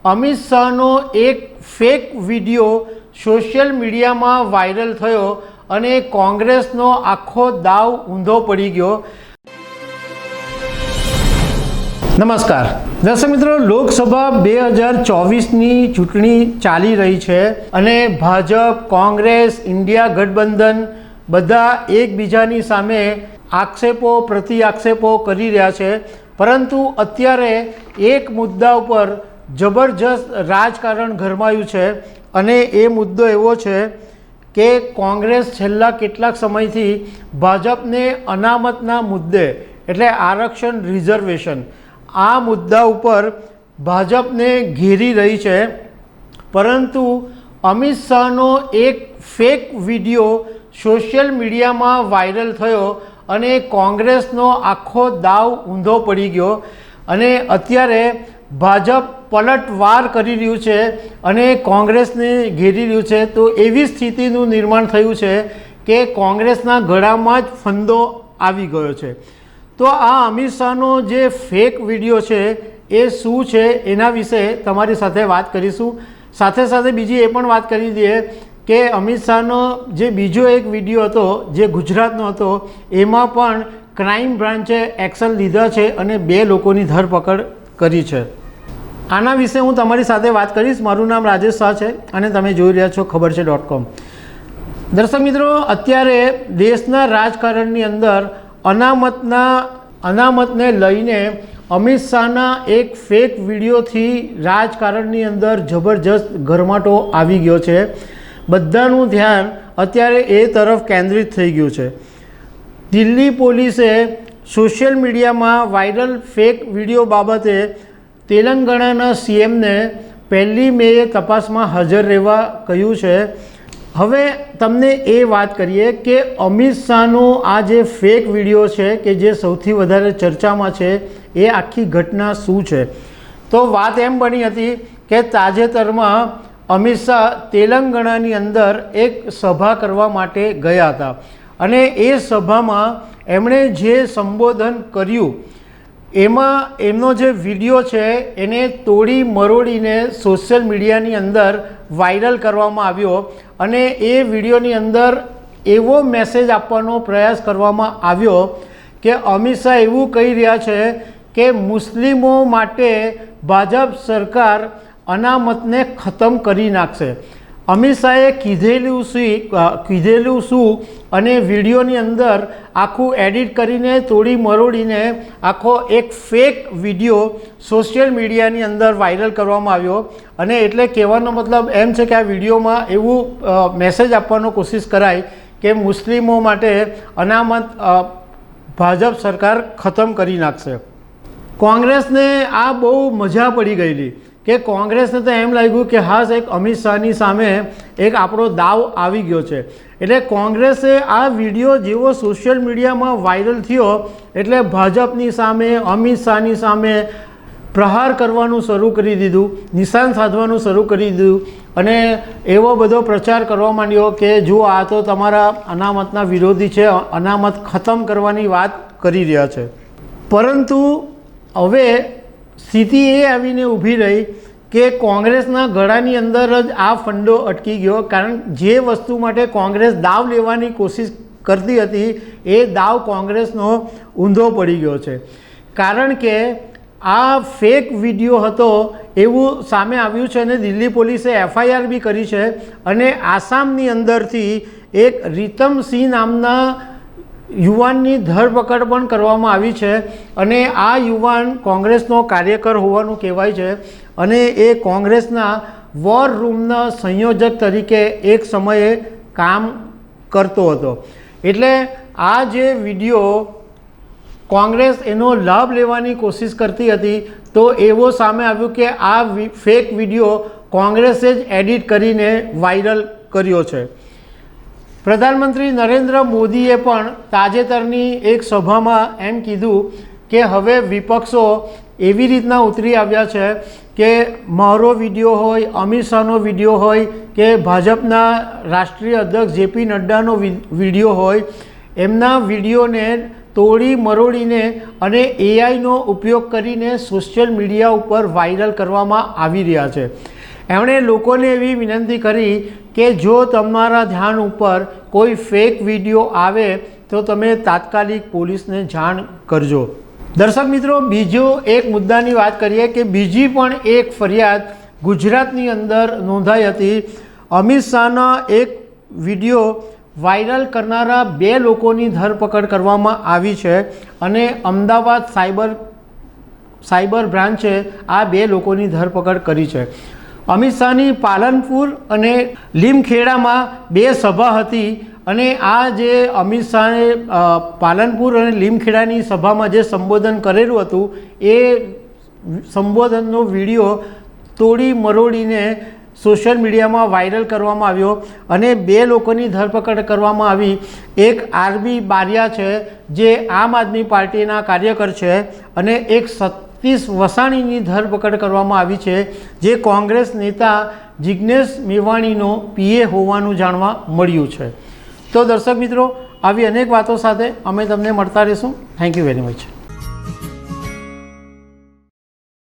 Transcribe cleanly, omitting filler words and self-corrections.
અમિત શાહનો એક fake video social મીડિયામાં viral થયો અને કોંગ્રેસનો આખો દાવ ઊંધો પડી ગયો। નમસ્કાર દર્શક મિત્રો, લોકસભા 2024ની ચૂંટણી ચાલી રહી છે અને ભાજપ, કોંગ્રેસ, ઇન્ડિયા ગઠબંધન બધા એકબીજાની સામે આક્ષેપો પ્રતિ આક્ષેપો કરી રહ્યા છે। પરંતુ અત્યારે એક મુદ્દા ઉપર જબરજસ્ત રાજકારણ ગરમાયું છે અને એ મુદ્દો એવો છે કે કોંગ્રેસ છેલ્લા કેટલાક સમયથી ભાજપને અનામતના મુદ્દે એટલે આરક્ષણ રિઝર્વેશન આ મુદ્દા ઉપર ભાજપને ઘેરી રહી છે। પરંતુ અમિત શાહનો એક ફેક વિડીયો સોશિયલ મીડિયામાં વાયરલ થયો અને કોંગ્રેસનો આખો દાવ ઊંધો પડી ગયો અને અત્યારે ભાજપ પલટવાર કરી રહ્યું છે અને કોંગ્રેસને ઘેરી રહ્યું છે। તો એવી સ્થિતિનું નિર્માણ થયું છે કે કોંગ્રેસના ગળામાં જ ફંદો આવી ગયો છે। તો આ અમિત શાહનો જે ફેક વિડીયો છે એ શું છે એના વિશે તમારી સાથે વાત કરીશું। સાથે સાથે બીજી એ પણ વાત કરી દઈએ કે અમિત શાહનો જે બીજો એક વિડીયો હતો જે ગુજરાતનો હતો એમાં પણ ક્રાઇમ બ્રાન્ચે એક્શન લીધા છે અને 2 લોકોની ધરપકડ કરી છે। આના વિશે હું તમારી સાથે વાત કરીશ। મારું નામ રાજેશ શાહ છે અને તમે જોઈ રહ્યા છો ખબર છે.com। દર્શક મિત્રો, અત્યારે દેશના રાજકારણની અંદર અનામતને લઈને અમિત શાહના એક ફેક વિડીયોથી રાજકારણની અંદર જબરજસ્ત ગરમાટો આવી ગયો છે। બધાનું ધ્યાન અત્યારે એ તરફ કેન્દ્રિત થઈ ગયું છે। દિલ્હી પોલીસે સોશિયલ મીડિયામાં વાયરલ ફેક વિડીયો બાબતે તેલંગાણાના સીએમને 1 મેએ તપાસમાં હાજર રહેવા કહ્યું છે। હવે તમને એ વાત કરીએ કે અમિત શાહનો આ જે ફેક વિડીયો છે કે જે સૌથી વધારે ચર્ચામાં છે એ આખી ઘટના શું છે। તો વાત એમ બની હતી કે તાજેતરમાં અમિત શાહ તેલંગાણાની અંદર એક સભા કરવા માટે ગયા હતા અને એ સભામાં એમણે જે સંબોધન કર્યું એમાં એમનો જે વિડીયો છે એને તોડી મરોડીને સોશિયલ મીડિયાની અંદર વાયરલ કરવામાં આવ્યો અને એ વિડીયોની અંદર એવો મેસેજ આપવાનો પ્રયાસ કરવામાં આવ્યો કે અમિત શાહ એવું કહી રહ્યા છે કે મુસ્લિમો માટે ભાજપ સરકાર અનામતને ખતમ કરી નાખશે। અમિત શાહે કીધેલું શું અને વિડીયોની અંદર આખું એડિટ કરીને તોડી મરોડીને આખો એક ફેક વિડીયો સોશિયલ મીડિયાની અંદર વાયરલ કરવામાં આવ્યો અને એટલે કહેવાનો મતલબ એમ છે કે આ વિડીયોમાં એવું મેસેજ આપવાનો કોશિશ કરાય કે મુસ્લિમો માટે અનામત ભાજપ સરકાર ખતમ કરી નાખશે। કોંગ્રેસને આ બહુ મજા પડી ગયેલી કે કોંગ્રેસને તો એમ લાગ્યું કે હા એક અમિત શાહની સામે એક આપણો દાવ આવી ગયો છે। એટલે કોંગ્રેસે આ વિડીયો જેવો સોશિયલ મીડિયામાં વાયરલ થયો એટલે ભાજપની સામે અમિત શાહની સામે પ્રહાર કરવાનું શરૂ કરી દીધું, નિશાન સાધવાનું શરૂ કરી દીધું અને એવો બધો પ્રચાર કરવા માંડ્યો કે જો આ તો તમારા અનામતના વિરોધી છે, અનામત ખતમ કરવાની વાત કરી રહ્યા છે। પરંતુ હવે સ્થિતિ એ આવીને ઊભી રહી કે કોંગ્રેસના ગળાની અંદર જ આ ફંડો અટકી ગયો। કારણ જે વસ્તુ માટે કોંગ્રેસ દાવ લેવાની કોશિશ કરતી હતી એ દાવ કોંગ્રેસનો ઊંધો પડી ગયો છે। કારણ કે આ ફેક વિડીયો હતો એવું સામે આવ્યું છે અને દિલ્હી પોલીસે FIR બી કરી છે અને આસામની અંદરથી એક રીતમસિંહ નામના યુવાનની ધરપકડ પણ કરવામાં આવી છે અને આ યુવાન કોંગ્રેસનો કાર્યકર હોવાનું કહેવાય છે અને એ કોંગ્રેસના વોર રૂમના સંયોજક તરીકે એક સમયે કામ કરતો હતો। એટલે આ જે વિડીયો કોંગ્રેસ એનો લાભ લેવાની કોશિશ કરતી હતી તો એવો સામે આવ્યું કે આ ફેક વિડીયો કોંગ્રેસે જ એડિટ કરીને વાયરલ કર્યો છે। પ્રધાનમંત્રી નરેન્દ્ર મોદીએ પણ તાજેતરની એક સભામાં એમ કીધું કે હવે વિપક્ષો એવી રીતના ઉતરી આવ્યા છે કે મારો વિડીયો હોય, અમિત શાહનો વિડીયો હોય કે ભાજપના રાષ્ટ્રીય અધ્યક્ષ JP નડ્ડાનો વિડીયો હોય, એમના વિડીયોને તોડી મરોડીને અને એઆઈનો ઉપયોગ કરીને સોશિયલ મીડિયા ઉપર વાયરલ કરવામાં આવી રહ્યા છે. એમણે લોકોને એવી વિનંતી કરી કે જો તમારા ધ્યાન ઉપર કોઈ ફેક વિડીયો આવે તો તમે તાત્કાલિક પોલીસને જાણ કરજો. દર્શક મિત્રો, બીજો એક મુદ્દાની વાત કરીએ કે બીજી પણ એક ફરિયાદ ગુજરાતની અંદર નોંધાઈ હતી. અમિત શાહના એક વિડીયો વાયરલ કરનારા 2 લોકોની ધરપકડ કરવામાં આવી છે અને અમદાવાદ સાયબર બ્રાન્ચે આ 2 લોકોની ધરપકડ કરી છે. અમિત શાહની પાલનપુર અને લીમખેડામાં 2 સભા હતી અને આ જે અમિત શાહે પાલનપુર અને લીમખેડાની સભામાં જે સંબોધન કરેલું હતું એ સંબોધનનો વિડીયો તોડી મરોડીને સોશિયલ મીડિયામાં વાયરલ કરવામાં આવ્યો અને 2 લોકોની ધરપકડ કરવામાં આવી. એક આરબી બારિયા છે જે આમ આદમી પાર્ટીના કાર્યકર છે અને એક સતીશ વસાણીની ધરપકડ કરવામાં આવી છે જે કોંગ્રેસ નેતા જિગ્નેશ મેવાણીનો પીએ હોવાનું જાણવા મળ્યું છે. તો દર્શક મિત્રો, આવી અનેક વાતો સાથે અમે તમને મળતા રહીશું. Thank you very much.